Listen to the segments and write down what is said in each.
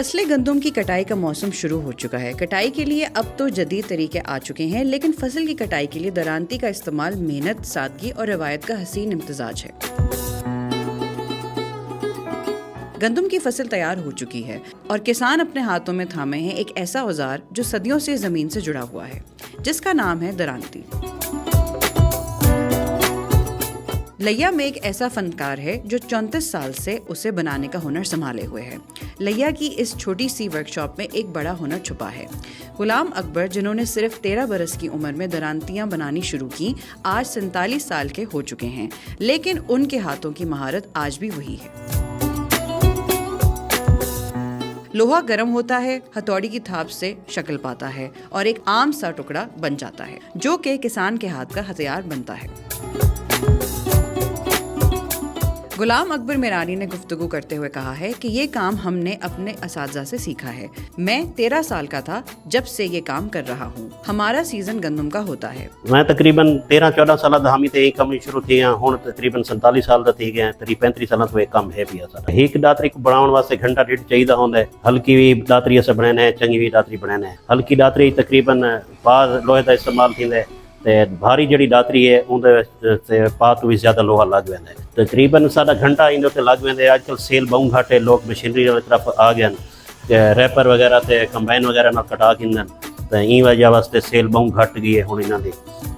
फसलें गंदम की कटाई का मौसम शुरू हो चुका है। कटाई के लिए अब तो जदीद तरीके आ चुके हैं, लेकिन फसल की कटाई के लिए दरांती का इस्तेमाल मेहनत, सादगी और रवायत का हसीन इम्तिजाज है। गंदम की फसल तैयार हो चुकी है और किसान अपने हाथों में थामे हैं एक ऐसा औजार जो सदियों से जमीन से जुड़ा हुआ है, जिसका नाम है दरांती। लैया में एक ऐसा फनकार है जो 34 साल से उसे बनाने का हुनर संभाले हुए है। लैया की इस छोटी सी वर्कशॉप में एक बड़ा हुनर छुपा है। गुलाम अकबर, जिन्होंने सिर्फ 13 बरस की उम्र में दरांतियां बनानी शुरू की, आज 47 साल के हो चुके हैं, लेकिन उनके हाथों की महारत आज भी वही है। लोहा गर्म होता है, हथौड़ी की थाप से शक्ल पाता है और एक आम सा टुकड़ा बन जाता है, जो कि किसान के हाथ का हथियार बनता है। गुलाम अकबर मीरानी ने गुफ्तगू करते हुए कहा है कि ये काम हमने अपने असातिज़ा से सीखा है। मैं 13 साल का था जब से ये काम कर रहा हूँ। हमारा सीजन गंदम का होता है। मैं तकरीबन 13-14 साल दा हम ते काम शुरू किया, हुण तकरीबन 47 साल दा थी गए, 35 साल तो ये काम है पिया सारा। एक दातरी को बनाउण वास्ते घंटा डेढ़ चाहिदा होंदा है। हल्की भी दातरी अस बनाने है, चंगी भी दातरी बनाने है। हल्की दातरी तकरीबन बाद लोहे दा इस्तेमाल थींदा है ते भारी जड़ी दातरी है उनदे पा तो भी ज्यादा लोहा लग वेंदा है। तकरीबन साडा घंटा इंदे ते लग वेंदे। आजकल सेल बहुत घट है, लोग मशीनरी वाली तरफ आ गए हैं, रैपर वगैरह ते कंबाइन वगैरह नाल कटा किंदन ते ई वजह वास्ते सेल बहुत घट गई है हुण इन्हां दी।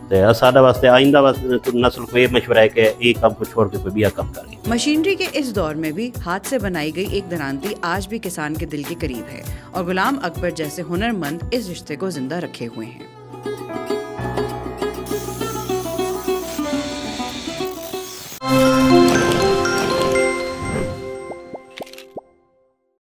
ते साडा वास्ते आइंदा नस्ल को ये मशवरा है कि ये काम को छोड़ के कोई बिया काम करे। मशीनरी के इस दौर में भी हाथ से बनाई गई एक दरांती आज भी किसान के दिल के करीब है और गुलाम अकबर जैसे हुनरमंद इस रिश्ते को जिंदा रखे हुए हैं।